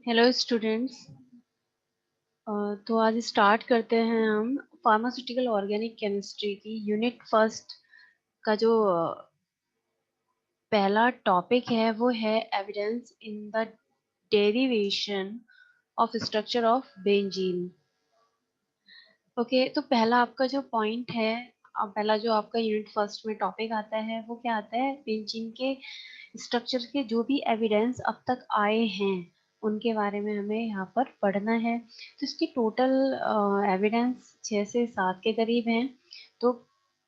Hello students. तो आज start करते हैं हम फार्मास्यूटिकल ऑर्गेनिक केमिस्ट्री की यूनिट फर्स्ट का जो पहला टॉपिक है वो है evidence in the derivation of structure of benzene. Okay, तो पहला आपका जो पॉइंट है, पहला जो आपका यूनिट फर्स्ट में टॉपिक आता है वो क्या आता है, बेंजीन के स्ट्रक्चर के जो भी एविडेंस अब तक आए हैं उनके बारे में हमें यहाँ पर पढ़ना है। तो इसकी टोटल एविडेंस 6 से 7 के करीब हैं। तो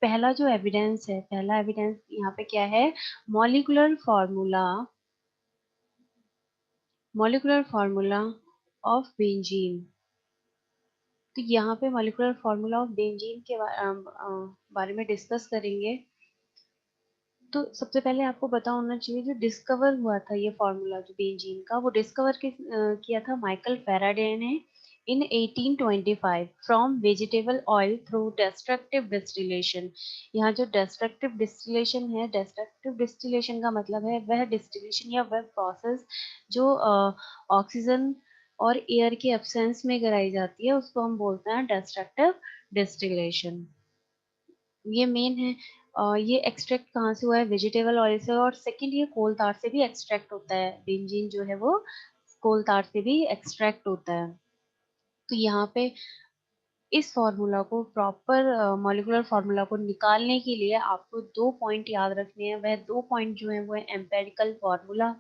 पहला जो एविडेंस है, पहला एविडेंस यहाँ पे क्या है, molecular formula, molecular formula of benzene. तो यहाँ पे मॉलिक्यूलर फार्मूला ऑफ बेंजीन के बारे में डिस्कस करेंगे। तो सबसे पहले आपको पता होना चाहिए जो डिस्कवर हुआ था ये फार्मूला जो बेंजीन का, वो डिस्कवर किया था माइकल फैराडे ने इन 1825 from vegetable oil through destructive distillation. यहाँ जो डेस्ट्रक्टिव डिस्टिलेशन है, डेस्ट्रक्टिव डिस्टिलेशन का मतलब है वह डिस्टिलेशन या वह प्रोसेस जो ऑक्सीजन और एयर के एब्सेंस में कराई जाती है, उसको हम बोलते हैं डेस्ट्रक्टिव डिस्टिलेशन। ये मेन है। ये एक्सट्रैक्ट कहाँ से हुआ है, वेजिटेबल ऑयल से। और सेकंड, ये कोल तार से भी एक्सट्रैक्ट होता है, बेंजीन जो है वो कोल तार से भी एक्सट्रैक्ट होता है। तो यहाँ पे इस फॉर्मूला को, प्रॉपर मॉलिक्यूलर फार्मूला को निकालने के लिए आपको 2 पॉइंट याद रखने हैं। वह 2 पॉइंट जो है वो है empirical formula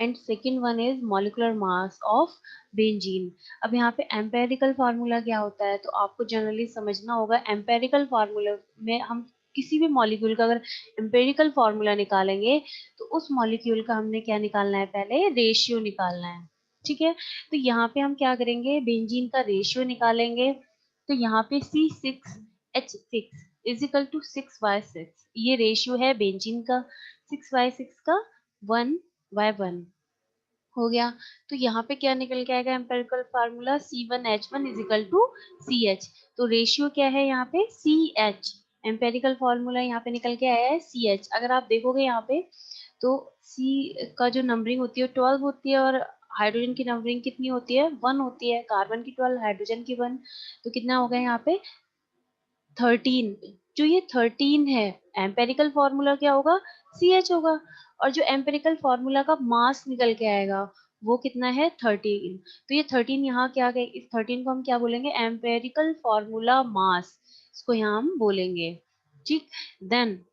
and second one is molecular mass of benzene. अब यहाँ पे एम्पेरिकल फार्मूला क्या होता है, तो आपको जनरली समझना होगा एम्पेरिकल फार्मूला में हम किसी भी मॉलिक्यूल का अगर एम्पेरिकल फार्मूला निकालेंगे तो उस मॉलिक्यूल का हमने क्या निकालना है, पहले रेशियो निकालना है। ठीक है, तो यहाँ पे हम क्या करेंगे, बेंजीन का रेशियो निकालेंगे। तो यहाँ पे C6H6 इज इक्वल टू 6/6, ये रेशियो है बेंजीन का। 6/6 का 1/1 हो गया। तो यहाँ पे क्या निकल के आएगा, empirical formula C1H1 is equal to CH। तो रेशियो क्या है यहाँ पे, CH। एम्पेरिकल फार्मूला यहाँ पे निकल के आया है CH। अगर आप देखोगे यहाँ पे तो C का जो नंबरिंग होती है 12 होती है, और हाइड्रोजन की नंबरिंग कितनी होती है, 1 होती है। कार्बन की 12, हाइड्रोजन की 1। तो कितना हो गया यहाँ पे 13। जो ये 13 है, एम्पेरिकल फॉर्मूला क्या होगा, CH होगा। और जो एम्पेरिकल फॉर्मूला का मास निकल के आएगा वो कितना है, 13। तो ये 13 यहाँ क्या गए, इस 13 को हम क्या बोलेंगे, एम्पेरिकल फॉर्मूला मास, इसको यहाँ हम बोलेंगे। ठीक, देन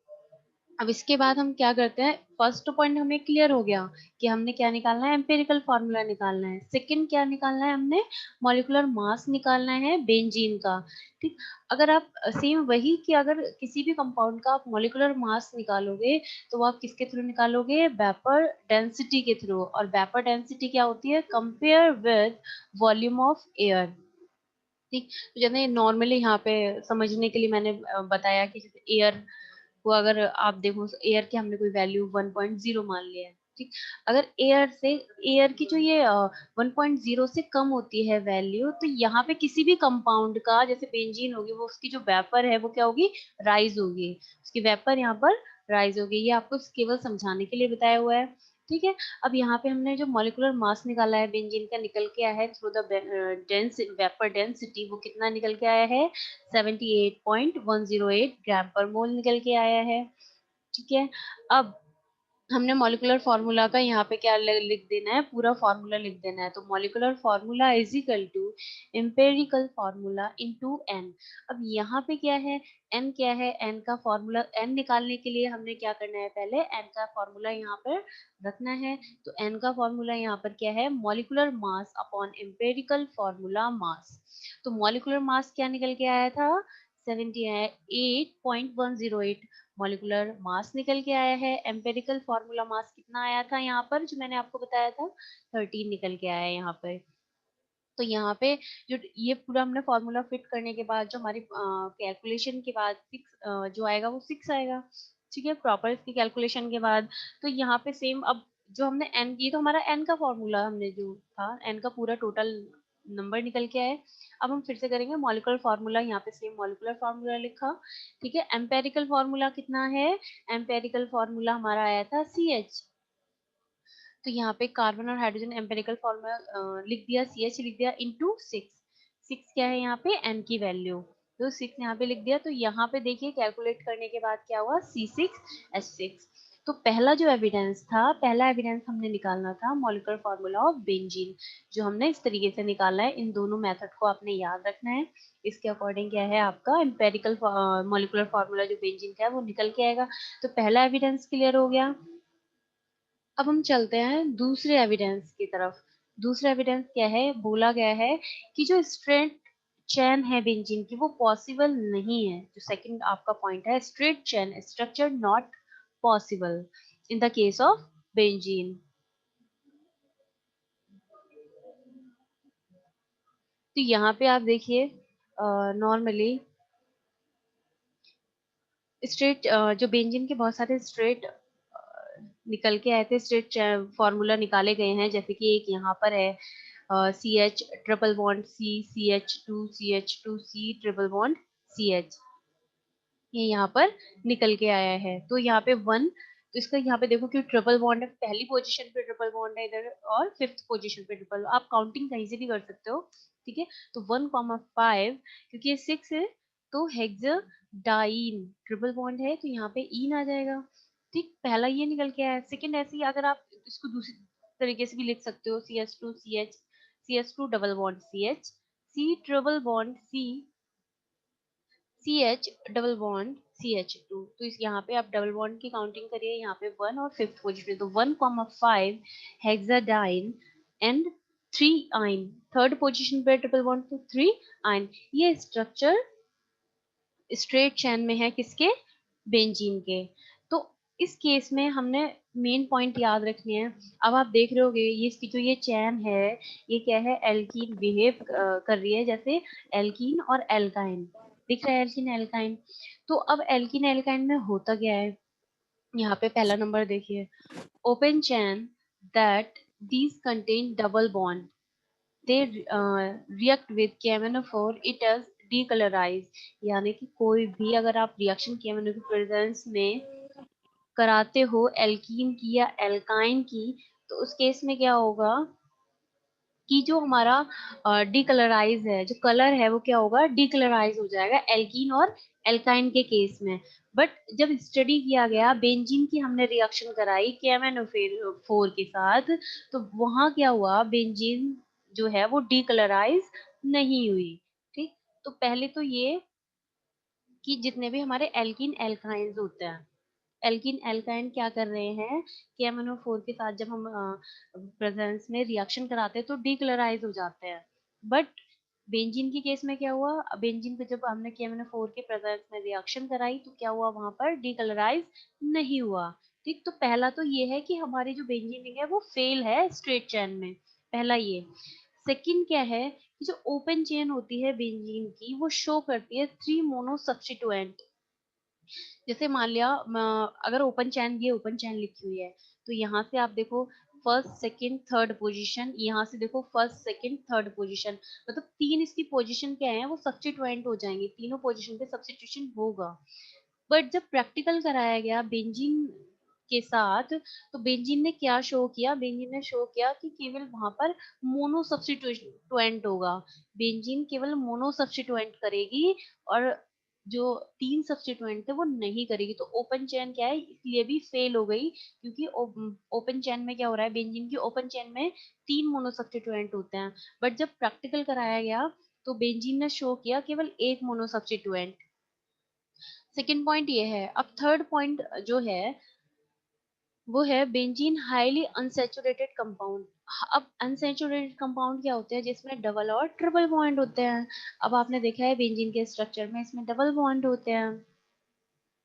अब इसके बाद हम क्या करते हैं, फर्स्ट पॉइंट हमें क्लियर हो गया कि हमने क्या निकालना है, एम्पिरिकल फार्मूला निकालना है। सेकंड क्या निकालना है, हमने मॉलिक्यूलर मास निकालना है बेंजीन का। ठीक, अगर आप सेम वही कि अगर किसी भी कंपाउंड का आप मॉलिक्यूलर मास निकालोगे तो वो आप किसके थ्रू निकालोगे, वेपर डेंसिटी के थ्रू। और वेपर डेंसिटी क्या होती है, compare with volume of air. ठीक, तो जैसे नॉर्मली यहाँ पे समझने के लिए मैंने बताया कि जैसे एयर को अगर आप देखो, एयर की हमने कोई वैल्यू 1.0 मान लिया है। ठीक, अगर एयर से, एयर की जो ये 1.0 से कम होती है वैल्यू, तो यहाँ पे किसी भी कंपाउंड का, जैसे बेंजीन होगी, वो उसकी जो वेपर है वो क्या होगी, राइज होगी। उसकी वेपर यहाँ पर राइज होगी। ये आपको केवल समझाने के लिए बताया हुआ है। ठीक है, अब यहाँ पे हमने जो मॉलिक्यूलर मास निकाला है बेंजीन का, निकल के आया है through the dense vapour density, वो कितना निकल के आया है, 78.108 ग्राम पर मोल निकल के आया है। ठीक है, अब हमने मॉलिक्यूलर फार्मूला का यहाँ पे क्या लिख देना है, पूरा फार्मूला लिख देना है। तो molecular formula is equal to empirical formula into n. अब यहाँ पे क्या है, एन क्या है, एन का फार्मूला, एन निकालने के लिए हमने क्या करना है, पहले एन का फार्मूला यहाँ पर रखना है। तो एन का फार्मूला यहाँ पर क्या है, molecular mass upon empirical formula mass. तो मॉलिक्यूलर मास क्या निकल के आया था, 78.108 मॉलिक्यूलर मास निकल के आया है। एम्पेरिकल फार्मूला मास कितना आया था यहाँ पर, जो मैंने आपको बताया था, 13 निकल के आया है यहाँ पर। तो यहाँ पे जो ये पूरा हमने फॉर्मूला फिट करने के बाद जो हमारी कैलकुलेशन के बाद 6 जो आएगा वो 6 आएगा। ठीक है, प्रॉपर इसकी कैलकुलेशन के बाद। तो यहाँ पे सेम, अब जो हमने एन, ये तो हमारा एन का फॉर्मूला, हमने जो था एन का पूरा टोटल नंबर निकल के आए। अब हम फिर से करेंगे मॉलिक्यूलर फार्मूला, यहाँ पे सेम मॉलिक्यूलर फार्मूला लिखा। ठीक है, एम्पेरिकल फार्मूला कितना है, एम्पेरिकल फार्मूला हमारा आया था CH। तो यहाँ पे कार्बन और हाइड्रोजन एम्पिरिकल फॉर्मूला लिख दिया, CH लिख दिया इनटू 6। 6 क्या है यहाँ पे, N की वैल्यू, तो 6 यहाँ पे लिख दिया। तो यहाँ पे देखिए कैलकुलेट करने के बाद क्या हुआ, C6H6। तो पहला जो एविडेंस था, पहला एविडेंस हमने निकालना था मॉलिक्यूलर फार्मूला ऑफ बेंजीन, जो हमने इस तरीके से निकाला है। इन दोनों मेथड को आपने याद रखना है। इसके अकॉर्डिंग क्या है आपका एम्पेरिकल मॉलिक्यूलर फार्मूला जो बेंजीन का है वो निकल के आएगा। तो पहला एविडेंस क्लियर हो गया। अब हम चलते हैं दूसरे एविडेंस की तरफ। दूसरा एविडेंस क्या है, बोला गया है कि जो स्ट्रेट चेन है बेंजीन की वो पॉसिबल नहीं है। जो सेकंड आपका पॉइंट है, straight chain structure not possible in the case of benzene. तो यहाँ पे आप देखिए नॉर्मली स्ट्रेट जो बेंजीन के बहुत सारे स्ट्रेट निकल के आए थे, स्ट्रेट फॉर्मूला निकाले गए हैं। जैसे कि एक यहाँ पर है CH triple bond C, CH2 triple bond CH, ये यहाँ पर निकल के आया है। तो यहाँ पे 1, तो इसका यहाँ पे देखो कि ट्रिपल बॉन्ड है, पहली पोजीशन पे ट्रिपल बॉन्ड है इधर, और फिफ्थ पोजीशन पे ट्रिपल। आप काउंटिंग कहीं से भी कर सकते हो, ठीक है। तो 1,5, क्योंकि ये 6 है तो हेक्साडाइन ट्रिपल बॉन्ड है, तो यहाँ पे इन आ जाएगा। ठीक, पहला ये निकल के आया है। सेकंड ऐसे ही अगर आप इसको दूसरी तरीके से भी लिख सकते हो, CH2 double bond CH, C triple bond CH double bond CH2। तो इस यहाँ पे आप डबल बॉन्ड की काउंटिंग करिए, यहाँ पे 1 और फिफ्थ पोजिशन, तो 1,5 हेक्साडाइन एंड 3 आइन, थर्ड पोजिशन पे ट्रिपल बॉन्ड, तो 3 आइन। ये स्ट्रक्चर स्ट्रेट चेन में है किसके, बेंजीन के। तो इस केस में हमने मेन पॉइंट याद रखने हैं। अब आप देख रहे होगे ये इसकी जो ये चैन है, ये क्या है, एल्कीन बिहेव कर रही है जैसे एल्कीन और एल्काइन। दिख रहा है एल्कीन एल्काइन। तो अब एल्कीन एल्काइन में होता क्या है, यहाँ पे पहला नंबर देखिए, open chain that these contain double bond, they react with KMnO4, it is decolorize। यानी कि कोई भी अगर आप रिएक्शन KMnO के प्रेजेंस में कराते हो एल्कीन की या एल्काइन की, तो उस केस में क्या होगा कि जो हमारा डीकलराइज है, जो कलर है वो क्या होगा, डीकलराइज हो जाएगा एल्कीन और एल्काइन के केस में। बट जब स्टडी किया गया बेंजीन की, हमने रिएक्शन कराई KMnO4 के साथ, तो वहां क्या हुआ, बेंजीन जो है वो डीकलराइज नहीं हुई। ठीक, तो पहले तो ये कि जितने भी हमारे एल्कीन एल्काइंस होते हैं, एल्कीन एल्काइन क्या कर रहे हैं, KMnO4 के साथ जब हम प्रेजेंस में रिएक्शन कराते हैं तो डीकलराइज हो जाते हैं। बट बेंजीन के केस में क्या हुआ, बेंजीन पे जब हमने KMnO4 के प्रेजेंस में रिएक्शन कराई तो क्या हुआ, वहां पर डीकलराइज नहीं हुआ। ठीक, तो पहला तो ये है कि हमारी जो बेंजीन है वो फेल है स्ट्रेट चेन में, पहला ये। सेकंड क्या है कि जो ओपन चेन होती है बेंजीन की, वो शो करती है 3 मोनो सब्स्टिट्यूएंट। जैसे मान लिया अगर ओपन चैन, ये ओपन चैन लिखी हुई है, तो यहाँ से आप देखो फर्स्ट सेकंड थर्ड पोजीशन, यहाँ से देखो फर्स्ट सेकंड थर्ड पोजीशन, मतलब तीन इसकी पोजीशन क्या है वो सब्स्टिट्यूएंट हो जाएंगे, तीनों पोजीशन पे सब्स्टिट्यूशन होगा। बट जब प्रैक्टिकल कराया गया बेंजीन के साथ, तो बेंजीन ने क्या शो किया, बेंजीन ने शो किया कि केवल वहां पर मोनो सब्स्टिट्यूएंट होगा, बेंजीन केवल मोनो सब्स्टिट्यूएंट करेगी, और जो तीन सब्स्टिट्यूएंट थे वो नहीं करेगी। तो ओपन चेन क्या है, इसलिए भी फेल हो गई, क्योंकि ओपन चेन में क्या हो रहा है, बेंजीन की ओपन चेन में तीन मोनो सब्स्टिट्यूएंट होते हैं। बट जब प्रैक्टिकल कराया गया तो बेंजीन ने शो किया केवल एक मोनो सब्स्टिट्यूएंट। सेकेंड पॉइंट ये है। अब थर्ड पॉइंट जो है वो है बेंजीन हाईली अनसैचुरेटेड कंपाउंड। अब अनसैचुरेटेड कंपाउंड क्या होते हैं, जिसमें डबल और ट्रिपल बॉन्ड होते हैं। अब आपने देखा है बेंजीन के स्ट्रक्चर में इसमें डबल बॉन्ड होते हैं,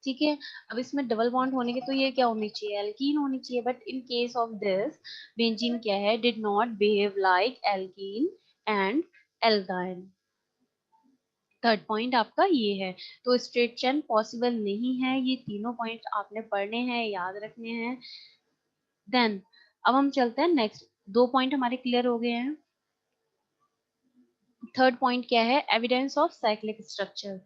ठीक है। अब इसमें डबल बॉन्ड होने के तो ये क्या होनी चाहिए, एल्कीन होनी चाहिए। But in case of this benzene क्या है, did not behave like alkene and alkyne. Third point आपका ये है। तो स्ट्रेट चेन पॉसिबल नहीं है, ये तीनों पॉइंट आपने पढ़ने हैं, याद रखने हैं। देन अब हम चलते हैं नेक्स्ट, दो पॉइंट हमारे क्लियर हो गए हैं। थर्ड पॉइंट क्या है, एविडेंस ऑफ साइक्लिक स्ट्रक्चर।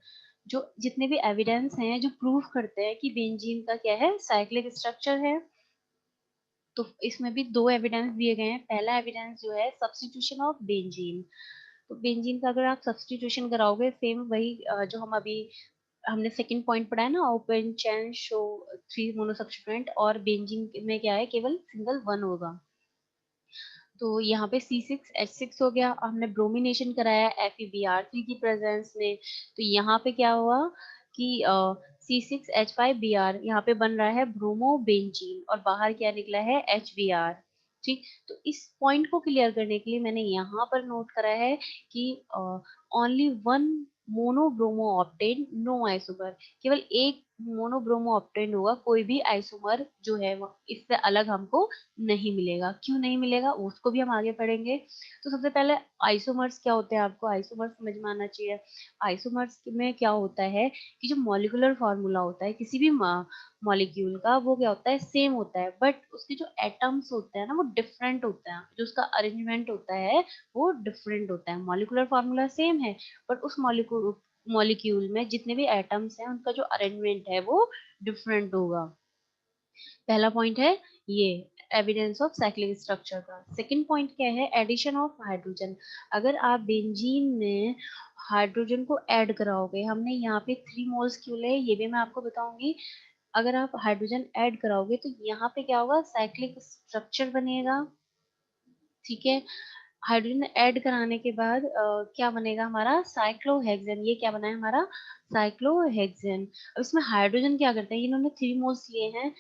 जो जितने भी एविडेंस हैं जो प्रूव करते हैं कि बेंजीन का क्या है, साइक्लिक स्ट्रक्चर है। तो इसमें भी दो एविडेंस दिए गए हैं। पहला एविडेंस जो है सब्स्टिट्यूशन ऑफ बेंजीन। तो बेंजीन का अगर आप सब्स्टिट्यूशन कराओगे, सेम वही जो हम अभी हमने सेकंड पॉइंट पढ़ा है ना, ओपन चैन शो थ्री मोनोसब्स्टिट्यूएंट, और बेंजीन में क्या है, केवल सिंगल वन होगा। तो यहाँ पे C6H6 हो गया। हमने ब्रोमिनेशन कराया FeBr3 की प्रेजेंस में, तो यहाँ पे क्या हुआ कि C6H5Br यहाँ पे बन रहा है ब्रोमोबेंजीन, और बाहर क्या निकला है, HBr। ठीक, तो इस पॉइंट को क्लियर करने के लिए मैंने यहाँ पर नोट करा है कि only one monobromo octane, no isomer. केवल एक मोनोब्रोमो ऑप्टेन होगा, कोई भी आइसोमर जो है इससे अलग हमको नहीं मिलेगा। क्यों नहीं मिलेगा, उसको भी हम आगे पढ़ेंगे। तो सबसे पहले आइसोमर्स क्या होते हैं, आपको आइसोमर्स समझ में आना चाहिए। आइसोमर्स में क्या होता है कि जो मॉलिक्यूलर फॉर्मूला होता है किसी भी मॉलिक्यूल का, वो क्या होता है, सेम होता है, बट उसके जो एटम्स होते हैं ना, वो डिफरेंट होते हैं। जो उसका अरेंजमेंट होता है वो डिफरेंट होता है। मॉलिक्यूलर फॉर्मूला सेम है, बट उस मॉलिक्यूल में जितने भी एटम्स हैं उनका जो अरेंजमेंट है वो डिफरेंट होगा। पहला पॉइंट है ये, एविडेंस ऑफ साइक्लिक स्ट्रक्चर का। सेकंड पॉइंट क्या है, एडिशन ऑफ हाइड्रोजन। अगर आप बेंजीन में हाइड्रोजन को ऐड कराओगे, हमने यहाँ पे 3 मोल्स क्यों ले, ये भी मैं आपको बताऊंगी। अगर आप हाइड्रोजन ऐड कराओगे तो यहाँ पे क्या होगा, साइक्लिक स्ट्रक्चर बनेगा। ठीक है, हाइड्रोजन ऐड कराने के बाद क्या बनेगा हमारा, साइक्लोहेक्सेन। ये क्या बना है हमारा, साइक्लोहेक्सेन। अब इसमें हाइड्रोजन क्या करते हैं, इन्होंने 3 मोल्स लिए हैं,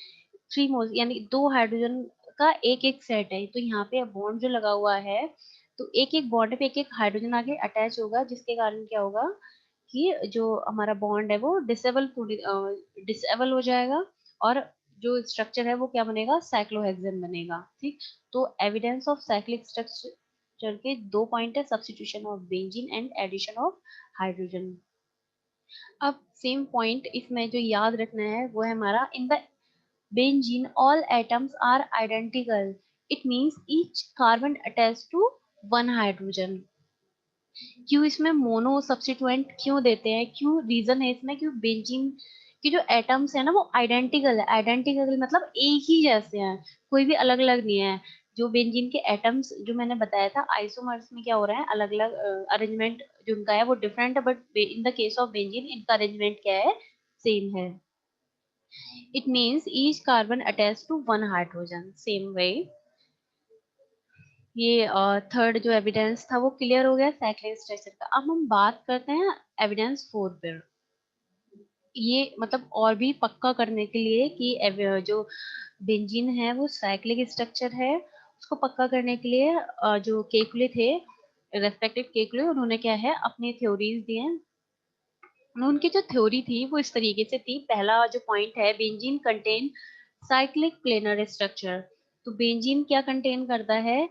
3 मोल्स यानी 2 हाइड्रोजन का एक एक सेट है। तो यहाँ पे बॉन्ड जो लगा हुआ है, तो एक एक बॉन्ड पे एक एक हाइड्रोजन आगे अटैच होगा, जिसके कारण क्या होगा कि जो हमारा बॉन्ड है वो डिसेबल हो जाएगा, और जो स्ट्रक्चर है वो क्या बनेगा, साइक्लोहेक्सेन बनेगा। ठीक, तो एविडेंस ऑफ साइक्लिक स्ट्रक्चर के दो पॉइंट है, substitution of benzene and addition of hydrogen. अब सेम पॉइंट इसमें जो याद रखना है वो है हमारा, in the benzene all atoms are identical, it means each carbon attached to one hydrogen। क्यों इसमें मोनो सब्स्टिट्यूएंट क्यों देते हैं, क्यों रीजन है इसमें, क्यों बेंजीन के जो एटम्स है ना वो आइडेंटिकल है। आइडेंटिकल मतलब एक ही जैसे हैं, कोई भी अलग अलग नहीं है। जो बेंजीन के एटम्स जो मैंने बताया था, आइसोमर्स में क्या हो रहा है, अलग अलग अरेंजमेंट जो उनका है वो डिफरेंट है, but in the case of benzene इनका अरेंजमेंट क्या है, सेम है। It means each carbon attached to one hydrogen, same way। ये थर्ड जो एविडेंस था वो क्लियर हो गया साइक्लिक स्ट्रक्चर का। अब हम बात करते हैं एविडेंस 4 पर। ये मतलब और भी पक्का करने के लिए कि जो बेंजीन है वो साइक्लिक स्ट्रक्चर है, उसको पक्का करने के लिए जो केकुले थे, रेस्पेक्टिव केकुले, उन्होंने क्या है अपनी थ्योरीज दी हैं। उनकी जो थ्योरी थी वो इस तरीके से थी। पहला जो पॉइंट है, benzene contain cyclic planar structure. तो बेंजीन क्या कंटेन करता है,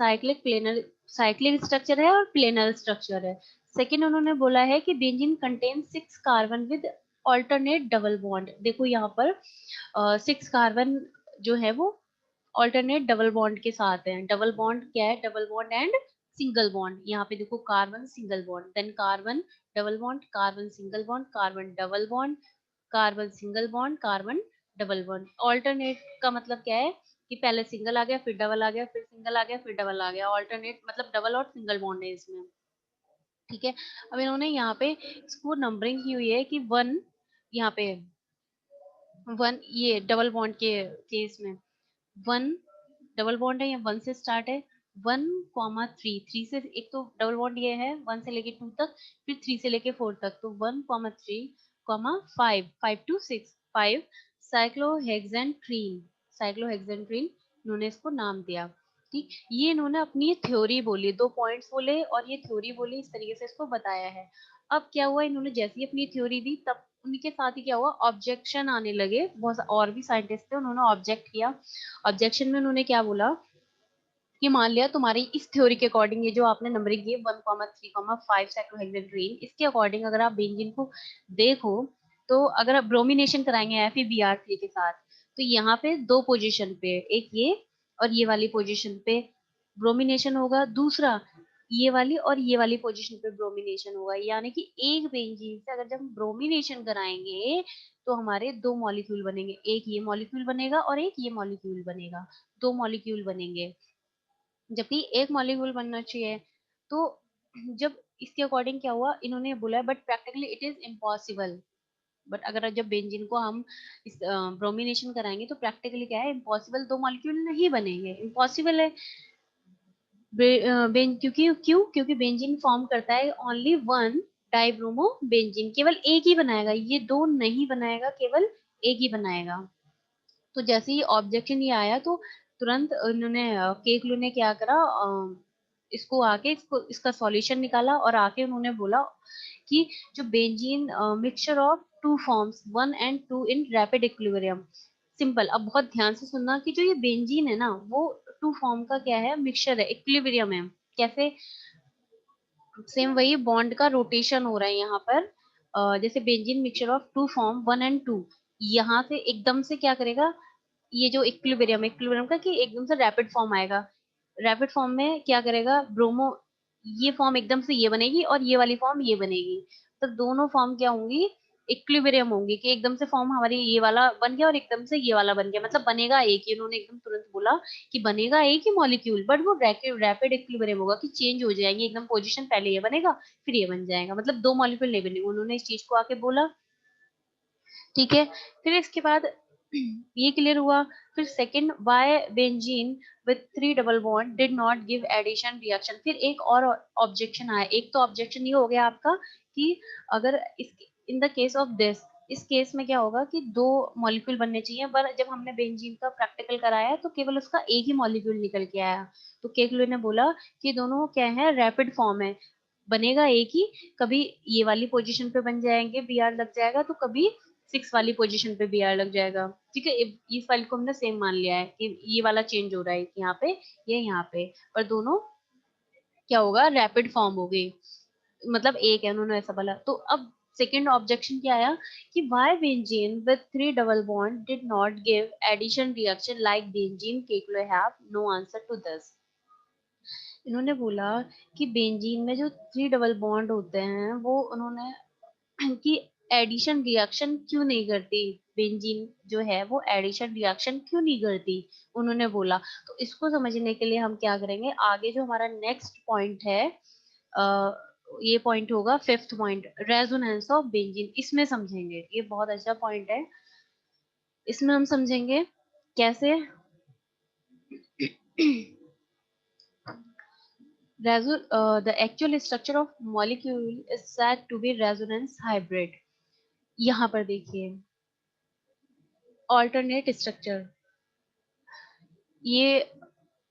साइक्लिक प्लेनर, साइक्लिक स्ट्रक्चर है और प्लेनर स्ट्रक्चर है। सेकंड उन्होंने बोला है कि benzene contain 6 carbon with alternate double bond. देखो यहाँ पर 6 कार्बन जो है वो ऑल्टरनेट डबल बॉन्ड के साथ है। डबल बॉन्ड क्या है, double bond and single bond. यहाँ पे देखो carbon single bond, then carbon double bond, carbon single bond, carbon double bond, carbon single bond, carbon double bond. Alternate का मतलब क्या है कि पहले सिंगल आ गया, फिर डबल आ गया, फिर सिंगल आ गया, फिर डबल आ गया। ऑल्टरनेट मतलब डबल और सिंगल बॉन्ड है इसमें। ठीक है, अब इन्होंने यहाँ पे इसको नंबरिंग की हुई है कि वन, यहाँ पे वन, ये डबल बॉन्ड के केस में वन डबल बॉन्ड है, या वन से स्टार्ट है, 1,3, 3 से, एक तो डबल बॉन्ड ये है 1 से लेके 2 तक, फिर 3 से लेके 4 तक, तो 1,3,5, 5 to 6, 5 साइक्लोहेक्सेंट्रीन। साइक्लोहेक्सेंट्रीन इन्होंने इसको नाम दिया। ठीक, ये इन्होंने अपनी थ्योरी बोली, 2 पॉइंट्स बोले और ये थ्योरी बोली, इस तरीके से इसको बताया है। अब क्या हुआ, इन्होंने जैसे ही अपनी थ्योरी दी, तब उनके साथ ही क्या हुआ, ऑब्जेक्शन आने लगे। बहुत और भी साइंटिस्ट थे, उन्होंने ऑब्जेक्ट किया। ऑब्जेक्शन में उन्होंने क्या बोला कि मान लिया तुम्हारी इस थ्योरी के अकॉर्डिंग, ये जो आपने नंबरिंग की 1,3,5 साइक्लोहेक्सेन, इसके अकॉर्डिंग अगर आप बेंजीन को देखो, तो अगर आप ब्रोमिनेशन कराएंगे FeBr3 के साथ, तो यहाँ पे दो पोजीशन पे, एक ये और ये वाली पोजीशन पे ब्रोमिनेशन होगा, दूसरा ये वाली और ये वाली पोजीशन पे ब्रोमिनेशन होगा। यानी कि एक बेंजीन से अगर जब ब्रोमिनेशन कराएंगे तो हमारे दो मॉलिक्यूल बनेंगे, एक ये मॉलिक्यूल बनेगा और एक ये मॉलिक्यूल बनेगा, दो मॉलिक्यूल बनेंगे, जबकि एक मॉलिक्यूल बनना चाहिए। तो जब इसके अकॉर्डिंग क्या हुआ, इन्होंने बोला but practically it is impossible. But अगर जब बेंजीन को हम इस ब्रोमिनेशन कराएंगे तो प्रैक्टिकली क्या है, इम्पॉसिबल, दो मॉलिक्यूल नहीं बनेंगे, इम्पॉसिबल है। क्योंकि बेंजीन फॉर्म करता है ओनली वन डाइब्रोमो बेंजीन, केवल एक ही बनाएगा, ये दो नहीं बनाएगा, केवल एक ही बनाएगा। तो जैसे ही ऑब्जेक्शन ये आया तो तुरंत उन्होंने केकलू ने क्या करा, इसको आके इसका सॉल्यूशन निकाला और आके उन्होंने बोला कि जो benzene mixture of two forms one and two in rapid equilibrium. Simple, अब बहुत ध्यान से सुनना कि जो ये बेंजीन है ना, वो टू फॉर्म का क्या है, मिक्सचर है, इक्विलिब्रियम है। कैसे, सेम वही बॉन्ड का रोटेशन हो रहा है यहाँ पर। जैसे benzene mixture of two form one and two, यहाँ से एकदम से क्या करेगा, ये जो इक्विलिब्रियम इक्विलिब्रियम का कि एकदम से रैपिड फॉर्म आएगा, रैपिड फॉर्म में क्या करेगा ब्रोमो, ये फॉर्म एकदम से ये बनेगी और ये वाली फॉर्म ये बनेगी, तो दोनों फॉर्म क्या होंगी, इक्विलिब्रियम होंगी, कि एकदम से फॉर्म हमारी ये वाला बन गया और एकदम से ये वाला बन गया, मतलब बनेगा एक ही, उन्होंने एकदम तुरंत बोला कि बनेगा एक ही मॉलिक्यूल, बट वो रैपिड इक्विलिब्रियम होगा, कि चेंज हो जाएंगे एकदम, पोजीशन पहले ये बनेगा फिर ये बन जाएगा, मतलब दो मॉलिक्यूल नहीं बनेंगे, उन्होंने इस चीज को आके बोला। ठीक है, फिर इसके बाद ये क्लियर हुआ। फिर second, why benzene with three double bond did not give addition reaction, फिर एक और ऑब्जेक्शन आया। एक तो ऑब्जेक्शन ये हो गया आपका कि अगर इस in the case of this, इस केस में क्या होगा कि दो मॉलिक्यूल बनने चाहिए, पर जब हमने बेंजीन का प्रैक्टिकल कराया तो केवल उसका एक ही मॉलिक्यूल निकल के आया। तो केकलू ने बोला कि दोनों क्या है, रैपिड फॉर्म है, बनेगा एक ही, कभी ये वाली पोजीशन पे बन जाएंगे, बी आर लग जाएगा, तो कभी सिक्स वाली पोजीशन पे बी आर लग जाएगा। ठीक है, इस वाले को हमने सेम मान लिया है कि ये वाला चेंज हो रहा है यहाँ पे, ये यहाँ पे, पर दोनों क्या होगा, रैपिड फॉर्म हो गई, मतलब एक है, उन्होंने ऐसा बोला। तो अब सेकेंड ऑब्जेक्शन क्या आया कि why benzene with three double bond did not give addition reaction like benzene, Kekulé have no answer to this। इन्होंने बोला कि बेंजीन में जो थ्री डबल बॉन्ड होते हैं वो उन्होंने कि एडिशन रिएक्शन क्यों नहीं करती, बेंजीन जो है वो एडिशन रिएक्शन क्यों नहीं करती, उन्होंने बोला। तो इसको समझने के लिए हम क्या करेंगे, आगे जो हमारा नेक्स्ट पॉइंट है, आ, ये पॉइंट होगा fifth point, resonance of benzene, इसमें समझेंगे, ये बहुत अच्छा पॉइंट है, इसमें हम समझेंगे कैसे। The actual structure of molecule is said to be resonance hybrid। यहाँ पर देखिए, alternate structure, ये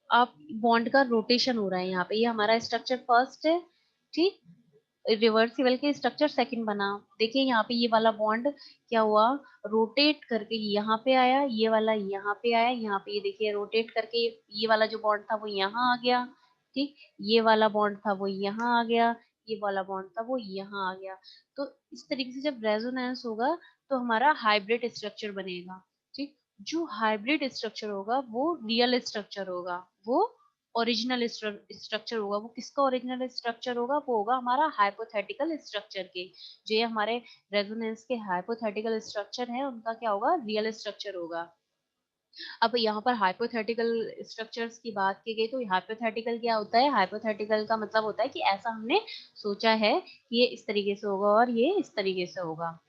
आप बॉन्ड का रोटेशन हो रहा है यहाँ पे, ये हमारा स्ट्रक्चर फर्स्ट है, ठीक, रिवर्सिबल के स्ट्रक्चर सेकंड बना। देखिए यहाँ पे ये वाला बॉन्ड क्या हुआ, रोटेट करके यहाँ पे आया, ये वाला यहाँ पे आया, यहाँ पे ये देखिए रोटेट करके ये वाला जो बॉन्ड था वो यहाँ आ गया, ठीक, ये वाला बॉन्ड था वो यहाँ आ गया, ये वाला बॉन्ड था वो यहाँ आ गया। तो इस तरीके से जब रेजोनेंस होगा तो हमारा हाइब्रिड स्ट्रक्चर बनेगा। ठीक, जो हाइब्रिड स्ट्रक्चर होगा वो रियल स्ट्रक्चर होगा, वो ओरिजिनल स्ट्रक्चर होगा। वो किसका ओरिजिनल स्ट्रक्चर होगा, वो होगा हमारा हाइपोथेटिकल स्ट्रक्चर के, जो ये हमारे रेजोनेंस के हाइपोथेटिकल स्ट्रक्चर है उनका क्या होगा, रियल स्ट्रक्चर होगा। अब यहाँ पर हाइपोथेटिकल स्ट्रक्चर्स की बात की गई, तो हाइपोथेटिकल क्या होता है, हाइपोथेटिकल का मतलब होता है कि ऐसा हमने सोचा है कि ये इस तरीके से होगा और ये इस तरीके से होगा।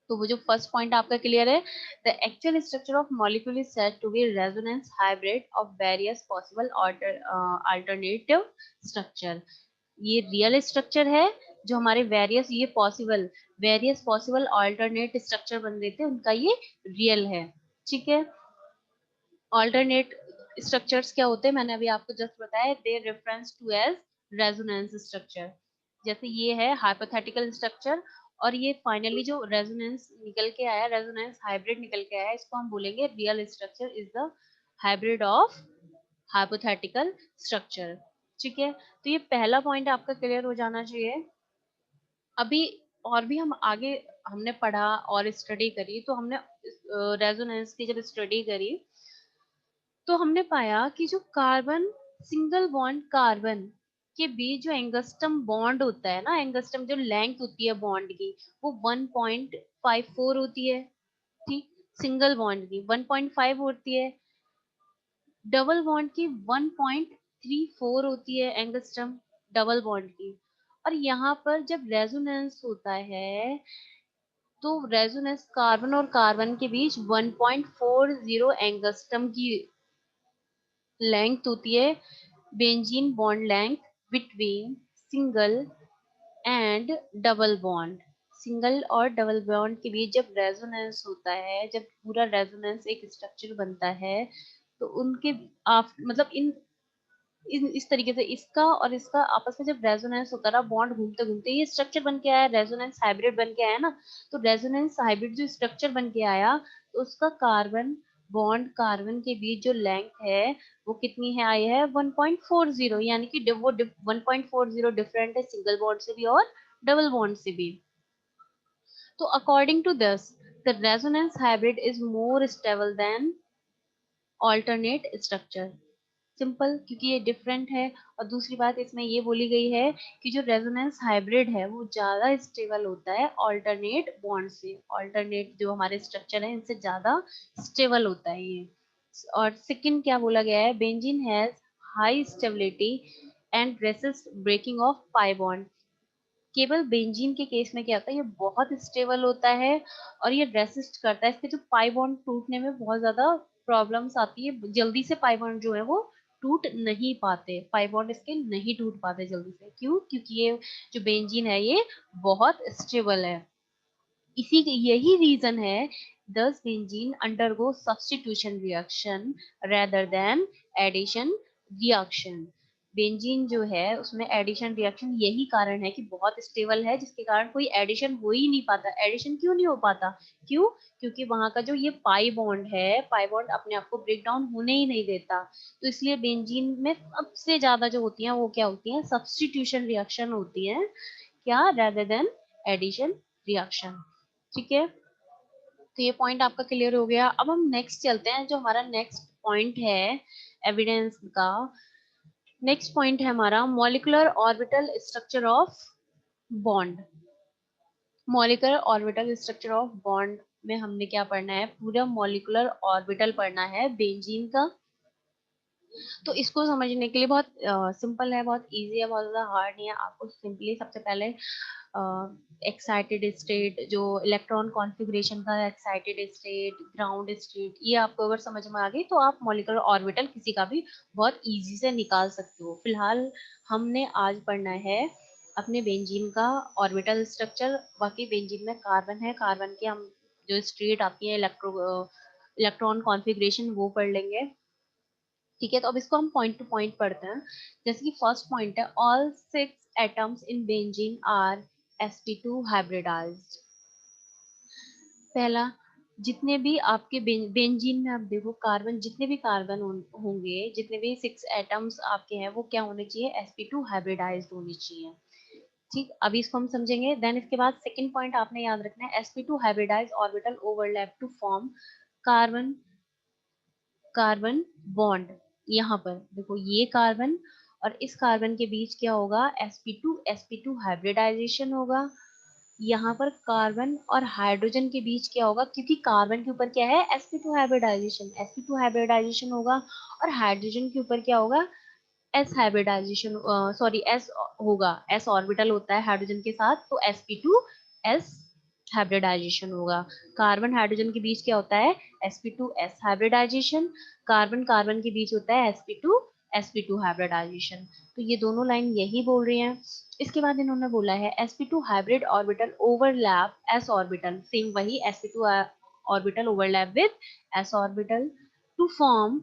तो वो जो फर्स्ट पॉइंट आपका क्लियर है, the actual structure of molecule is said to be resonance hybrid of various possible alternative structure. ये रियल स्ट्रक्चर है, जो हमारे वेरियस पॉसिबल अल्टरनेट स्ट्रक्चर बन रहे थे उनका ये रियल है। ठीक है, ऑल्टरनेट स्ट्रक्चर्स क्या होते हैं, मैंने अभी आपको जस्ट बताया, they reference to as resonance structure. जैसे ये है हाइपोथेटिकल स्ट्रक्चर, और ये फाइनली जो रेजोनेंस निकल के आया, रेजोनेंस हाइब्रिड निकल के आया, इसको हम बोलेंगे real structure is the hybrid of hypothetical structure. ठीक है, तो ये पहला पॉइंट आपका क्लियर हो जाना चाहिए। अभी और भी हम आगे हमने पढ़ा और स्टडी करी, तो हमने रेजोनेंस की जब स्टडी करी तो हमने पाया कि जो कार्बन, सिंगल बॉन्ड कार्बन, के बीच जो एंगस्ट्रम बॉन्ड होता है ना, एंगस्ट्रम जो लेंथ होती है बॉन्ड की, वो 1.54 होती है। ठीक, सिंगल बॉन्ड की 1.5 होती है, डबल बॉन्ड की 1.34 होती है एंगस्ट्रम, डबल बॉन्ड की। और यहाँ पर जब रेजोनेंस होता है तो रेजोनेंस कार्बन और कार्बन के बीच 1.40 एंगस्ट्रम की लेंथ होती है, benzene bond length between single and double bond. Single और डबल बॉन्ड के बीच जब रेजोनेंस होता है, जब पूरा रेजोनेंस एक स्ट्रक्चर बनता है, तो उनके मतलब इस तरीके से इसका और इसका आपस में जब रेजोनेंस होता रहा, बॉन्ड घूमते घूमते ये स्ट्रक्चर बन के आया, रेजोनेंस हाइब्रिड बन के आया ना। तो रेजोनेंस हाइब्रिड जो स्ट्रक्चर बन के आया, तो उसका कार्बन बॉन्ड कार्बन के बीच जो लेंथ है वो कितनी है, आई है 1.40, यानी कि वो 1.40 डिफरेंट है सिंगल बॉन्ड से भी और डबल बॉन्ड से भी। तो according to this, the resonance hybrid is more stable than alternate structure. Simple, क्योंकि ये डिफरेंट है। और दूसरी बात इसमें ये बोली गई है कि जो रेजोनेंस हाइब्रिड है वो ज्यादा स्टेबल होता है ऑल्टरनेट बॉन्ड से, ऑल्टरनेट जो हमारे स्ट्रक्चर है इनसे ज्यादा स्टेबल होता है ये। और सेकंड क्या बोला गया है, benzene has high stability and resist breaking of pi bond. केवल बेंजीन के केस में क्या होता है, ये बहुत स्टेबल होता है और ये रेसिस्ट करता है, इसके जो पाई बॉन्ड टूटने में बहुत ज्यादा प्रॉब्लम्स आती है, जल्दी से पाई बॉन्ड जो है वो टूट नहीं पाते, पाई बॉन्ड इसके नहीं टूट पाते जल्दी से। क्यों? क्योंकि ये जो बेंजीन है ये बहुत स्टेबल है। यही रीजन है, thus benzene undergo substitution reaction rather than addition reaction। Benzene जो है उसमें एडिशन रिएक्शन, यही कारण है कि बहुत स्टेबल है, जिसके कारण कोई एडिशन हो ही नहीं पाता। एडिशन क्यों नहीं हो पाता? क्यों? क्योंकि वहां का जो ये पाई बॉन्ड है, पाई बॉन्ड अपने आप को ब्रेक डाउन होने ही नहीं देता। तो इसलिए बेंजीन में सबसे ज्यादा जो होती है वो क्या होती है, सब्स्टिट्यूशन रिएक्शन होती है, क्या, रेदर देन एडिशन रिएक्शन। ठीक है, तो ये पॉइंट आपका क्लियर हो गया। अब हम नेक्स्ट चलते हैं, जो हमारा नेक्स्ट पॉइंट है एविडेंस का। नेक्स्ट पॉइंट है हमारा molecular orbital structure of bond. Molecular orbital structure of bond में हमने क्या पढ़ना है, पूरा मॉलिक्यूलर ऑर्बिटल पढ़ना है बेंजीन का। तो इसको समझने के लिए बहुत सिंपल है, बहुत इजी है, बहुत ज्यादा हार्ड नहीं है। आपको सिंपली सबसे पहले एक्साइटेड स्टेट, जो इलेक्ट्रॉन कॉन्फ़िगरेशन का एक्साइटेड स्टेट, ग्राउंड स्टेट, ये आपको अगर समझ में आ गई तो आप मॉलिक्यूलर ऑर्बिटल किसी का भी बहुत इजी से निकाल सकते हो। फिलहाल हमने आज पढ़ना है अपने बेंजीन का ऑर्बिटल स्ट्रक्चर। बाकी बेंजीन में कार्बन है, कार्बन के हम जो स्टेट आती है इलेक्ट्रॉन कॉन्फ़िगरेशन वो पढ़ लेंगे। ठीक है, तो अब इसको हम पॉइंट टू पॉइंट पढ़ते हैं। जैसे कि फर्स्ट पॉइंट है, all 6 atoms in benzene are sp2 hybridized. पहला, जितने भी आपके बेंजीन में आप देखो कार्बन, जितने भी कार्बन होंगे, जितने भी 6 एटम्स आपके हैं वो क्या होने चाहिए, sp2 हाइब्रिडाइज्ड होनी चाहिए। ठीक, अभी इसको हम समझेंगे। देन इसके बाद सेकंड पॉइंट आपने याद रखना है, sp2 hybridized orbital overlap to form carbon carbon bond. यहाँ पर देखो ये कार्बन और इस कार्बन के बीच क्या होगा, sp2 हाइब्रिडाइजेशन होगा। यहाँ पर कार्बन और हाइड्रोजन के बीच क्या होगा, क्योंकि कार्बन के ऊपर क्या है, sp2 हाइब्रिडाइजेशन, sp2 हाइब्रिडाइजेशन होगा। और हाइड्रोजन के ऊपर क्या होगा, एस हाइब्रिडाइजेशन, सॉरी एस होगा, एस ऑर्बिटल होता है हाइड्रोजन के साथ, तो sp2 एस हाइब्रिडाइजेशन होगा। कार्बन हाइड्रोजन के बीच क्या होता है, sp2 S hybridisation. Carbon carbon के बीच होता है sp2 हाइब्रिडाइजेशन। तो ये दोनों लाइन यही बोल रही हैं। इसके बाद इन्होंने बोला है sp2 hybrid orbital overlap s orbital, same वही sp2 orbital overlap with s orbital to form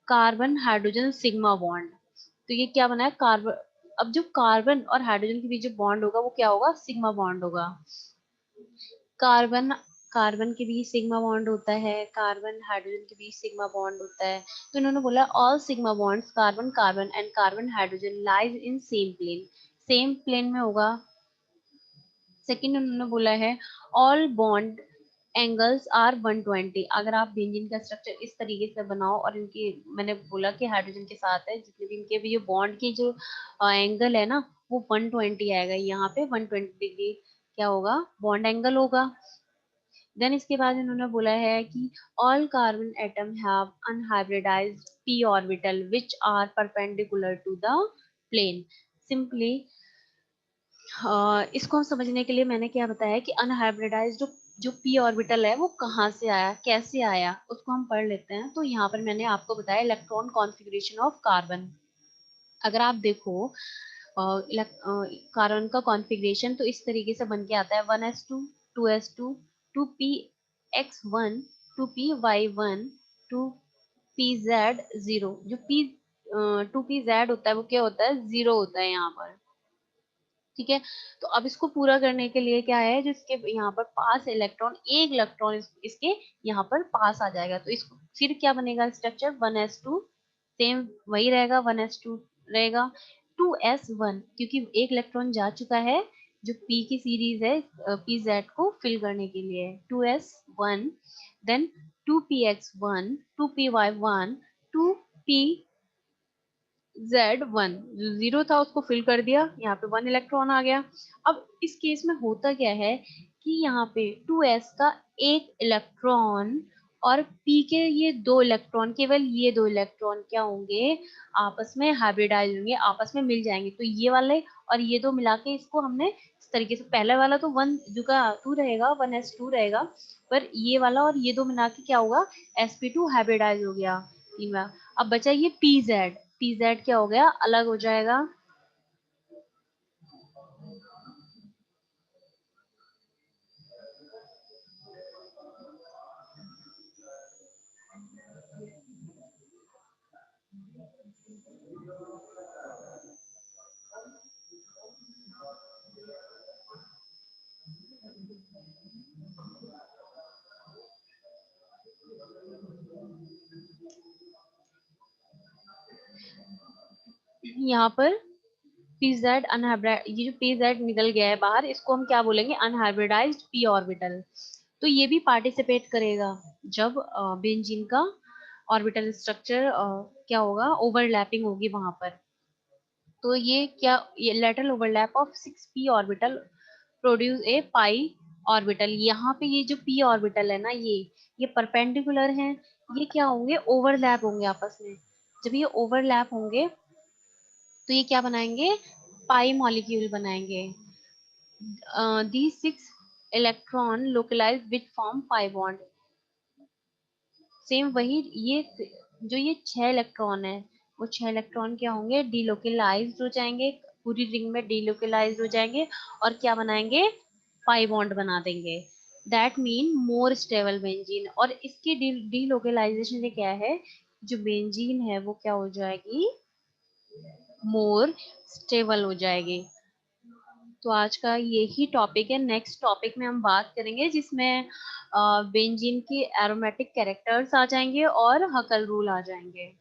carbon hydrogen sigma bond. तो ये क्या बना है, कार्बन, अब जो कार्बन और हाइड्रोजन के बीच जो बॉन्ड होगा वो क्या होगा, सिग्मा बॉन्ड होगा। कार्बन कार्बन के बीच सिग्मा बॉन्ड होता है, कार्बन हाइड्रोजन के बीच सिग्मा बॉन्ड होता है। तो इन्होंने बोला all sigma bonds carbon carbon and carbon hydrogen lies in same plane, same plane में होगा। सेकंड उन्होंने बोला है ऑल बॉन्ड एंगल्स आर 120। अगर आप बेंजीन का स्ट्रक्चर इस तरीके से बनाओ और इनकी, मैंने बोला कि हाइड्रोजन के साथ है, जितने भी इनके भी जो बॉन्ड की जो एंगल है ना वो 120 आएगा। यहाँ पे 120 डिग्री क्या होगा, बॉन्ड एंगल होगा। देन इसके बाद इन्होंने बोला है कि all carbon atom have unhybridized p orbital which are perpendicular to the plane. Simply इसको हम समझने के लिए मैंने क्या बताया कि अनहाइब्रिडाइज जो जो p ऑर्बिटल है वो कहाँ से आया, कैसे आया, उसको हम पढ़ लेते हैं। तो यहाँ पर मैंने आपको बताया इलेक्ट्रॉन कॉन्फ़िगरेशन ऑफ कार्बन। अगर आप देखो कार्बन का कॉन्फ़िगरेशन तो इस तरीके से बन के आता है 1s2 2s2 2p(x1) 2p(y1) 2pz0। जो p 2pz होता है वो क्या होता है, जीरो होता है यहाँ पर। ठीक है, तो अब इसको पूरा करने के लिए क्या है, जो इसके यहाँ पर पास इलेक्ट्रॉन, एक इलेक्ट्रॉन इसके यहाँ पर पास आ जाएगा, तो इसको फिर क्या बनेगा स्ट्रक्चर 1s2, सेम वही रहेगा 1s2 रहेगा। 2s1 क्योंकि एक इलेक्ट्रॉन जा चुका है जो p की सीरीज है pz को फिल करने के लिए, 2s1। Then 2px1 2py1 2p Z1 जो जीरो था उसको फिल कर दिया, यहाँ पे 1 इलेक्ट्रॉन आ गया। अब इस केस में होता क्या है कि यहाँ पे 2s का एक इलेक्ट्रॉन और p के ये 2 इलेक्ट्रॉन, केवल ये 2 इलेक्ट्रॉन क्या होंगे, आपस में हाइब्रिडाइज होंगे, आपस में मिल जाएंगे। तो ये वाले और ये दो मिला के इसको हमने इस तरीके से, पहले वाला तो 1 2 रहेगा 1s2 रहेगा, पर ये वाला और ये दो मिला के क्या होगा, sp2 हाइब्रिडाइज हो गया तीनवा। अब बचा ये pz, pz क्या हो गया, अलग हो जाएगा। यहाँ पर pz अनहाइब्रिड, ये जो pz निकल गया है बाहर, इसको हम क्या बोलेंगे, अनहाइब्रिडाइज्ड p ऑर्बिटल। तो ये भी पार्टिसिपेट करेगा जब बेंजीन का ऑर्बिटल स्ट्रक्चर क्या होगा, ओवरलैपिंग होगी वहां पर। तो ये क्या, ये lateral overlap of 6p orbital produce a pi orbital. यहाँ पे ये जो p ऑर्बिटल है ना, ये परपेंडिकुलर हैं, ये क्या होंगे, ओवरलैप होंगे आपस में। जब ये ओवरलैप होंगे तो ये क्या बनाएंगे, पाई मॉलिक्यूल बनाएंगे। these 6 electron localise which form pi bond. Same वही, ये जो ये 6 इलेक्ट्रॉन है वो 6 इलेक्ट्रॉन क्या होंगे, डीलोकलाइज हो जाएंगे, पूरी रिंग में डीलोकलाइज हो जाएंगे और क्या बनाएंगे, पाई बॉन्ड बना देंगे। That mean more stable benzene. और इसकी डीलोकलाइजेशन से क्या है, जो बेंजीन है वो क्या हो जाएगी, मोर स्टेबल हो जाएगी। तो आज का यही टॉपिक है। नेक्स्ट टॉपिक में हम बात करेंगे जिसमें बेंजीन की एरोमेटिक कैरेक्टर्स आ जाएंगे और हकल रूल आ जाएंगे।